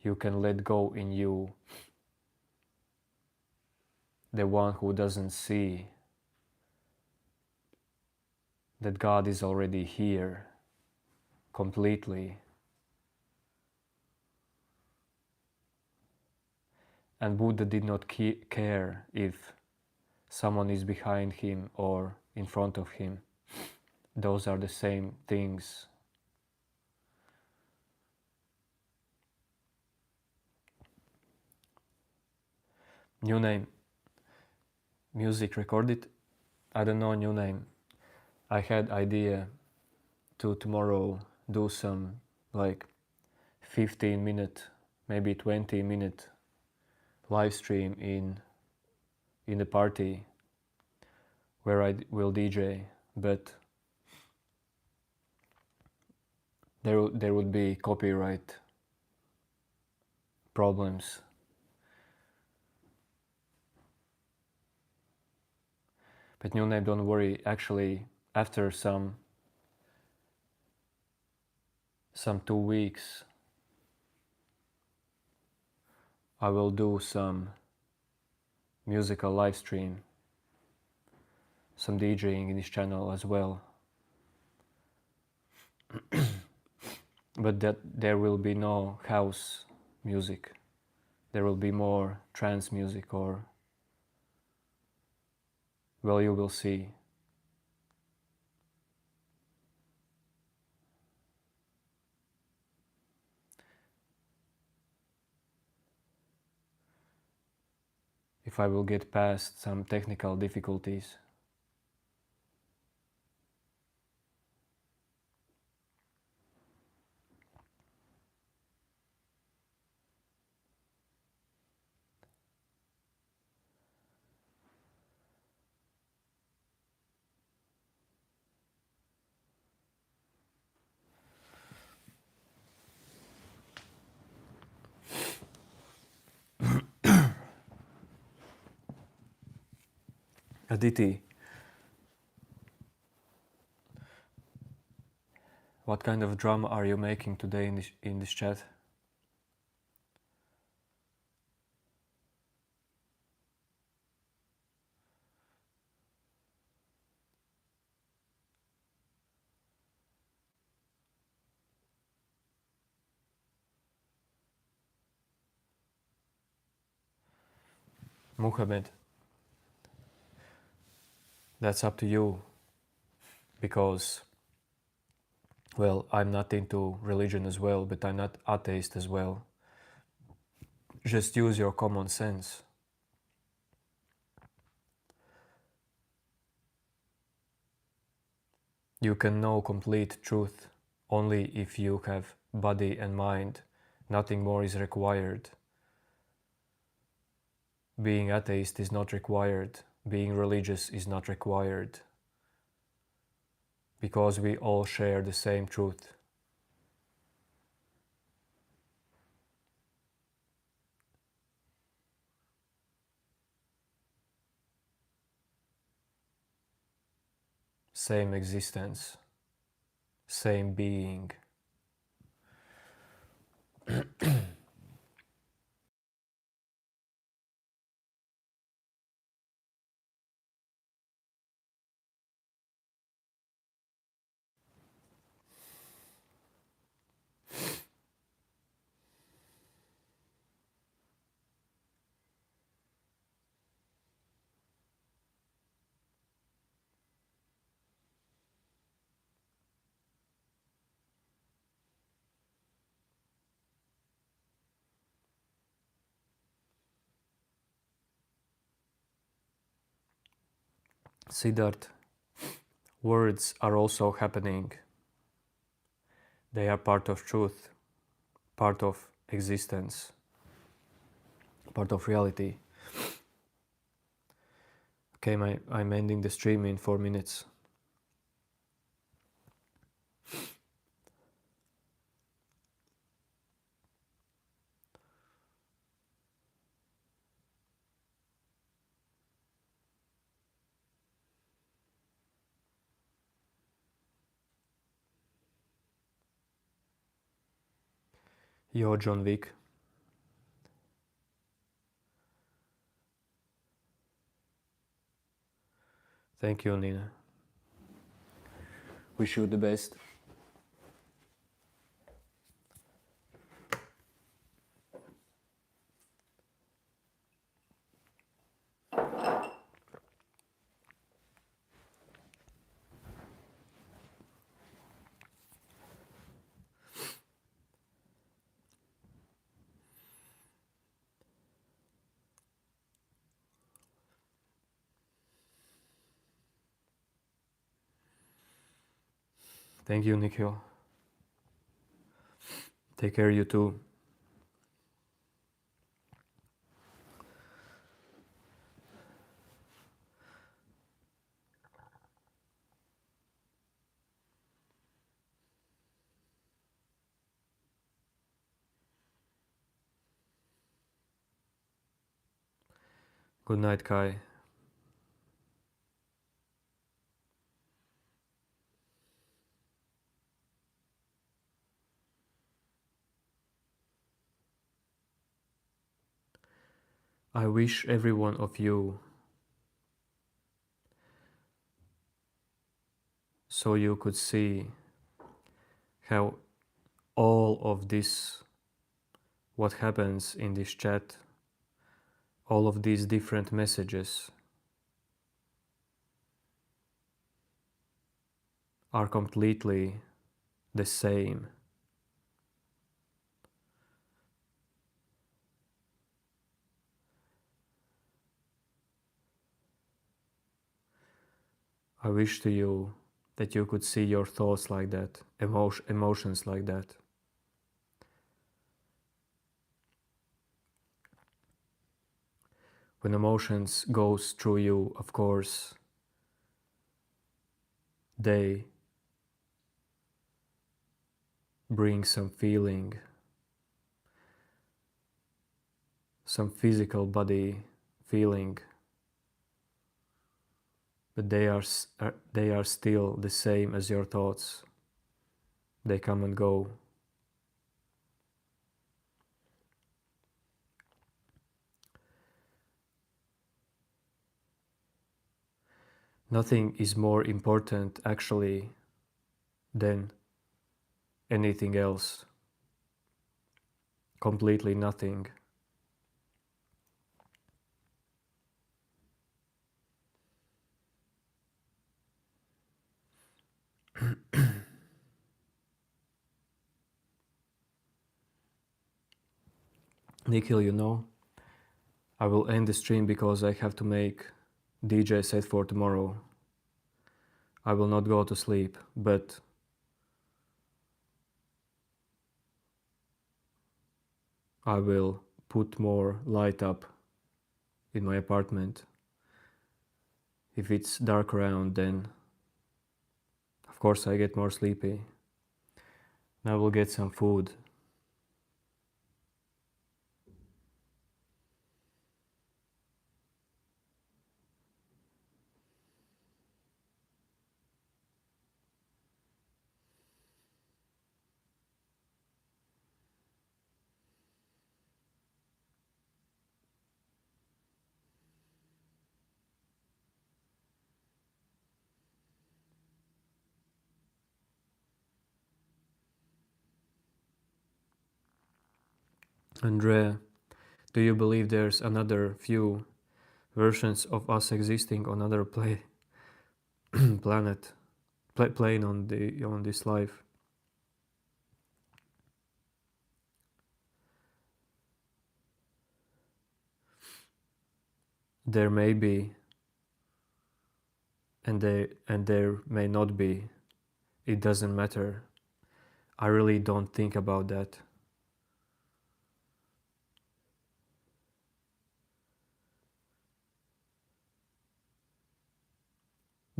You can let go in you the one who doesn't see that God is already here completely. And Buddha did not care if someone is behind him or in front of him. Those are the same things. New name, music recorded. I don't know new name. I had idea to tomorrow do some like 15-minute, maybe 20-minute live stream in the party where I will DJ, but there would be copyright problems. But new name, don't worry. Actually, after some 2 weeks, I will do some musical live stream, some DJing in this channel as well. But that there will be no house music. There will be more trance music, or, well, you will see. If I will get past some technical difficulties. Aditi, what kind of drama are you making today in this chat? Muhammad, that's up to you, because, well, I'm not into religion as well, but I'm not atheist as well. Just use your common sense. You can know complete truth only if you have body and mind. Nothing more is required. Being atheist is not required. Being religious is not required. Because we all share the same truth. Same existence. Same being. Siddharth, words are also happening. They are part of truth, part of existence, part of reality. Okay, I'm ending the stream in 4 minutes. Yo, John Wick. Thank you, Nina. Wish you the best. Thank you, Nikhil. Take care, you too. Good night, Kai. I wish every one of you so you could see how all of this, what happens in this chat, all of these different messages are completely the same. I wish to you that you could see your thoughts like that, emotions like that. When emotions goes through you, of course, they bring some feeling, some physical body feeling, but they are still the same as your thoughts. They come and go. Nothing is more important actually than anything else. Completely nothing. Nikhil, you know, I will end the stream because I have to make DJ set for tomorrow. I will not go to sleep, but I will put more light up in my apartment. If it's dark around, then of course I get more sleepy. Now we'll get some food. Andrea, do you believe there's another few versions of us existing on another planet, plane on this life? There may be, and there may not be. It doesn't matter. I really don't think about that.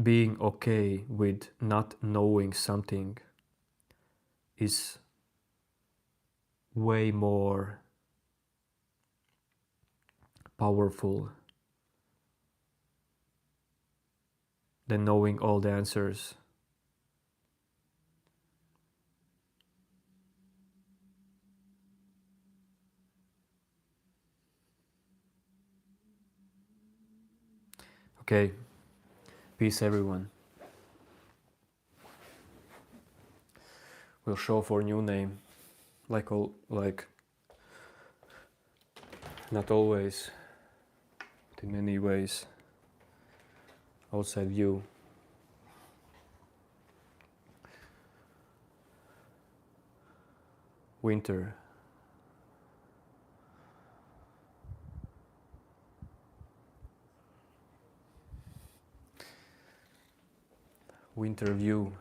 Being okay with not knowing something is way more powerful than knowing all the answers. Okay, peace everyone. We'll show for new name, like not always, but in many ways. Outside view. Winter. Winter view.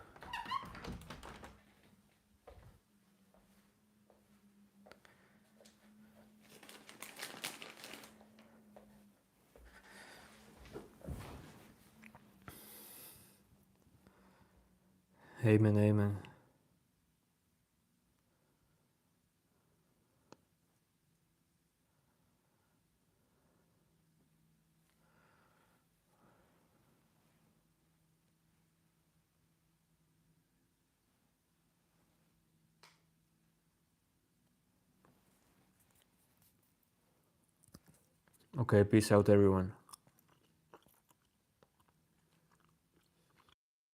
Amen, amen. Okay, peace out everyone.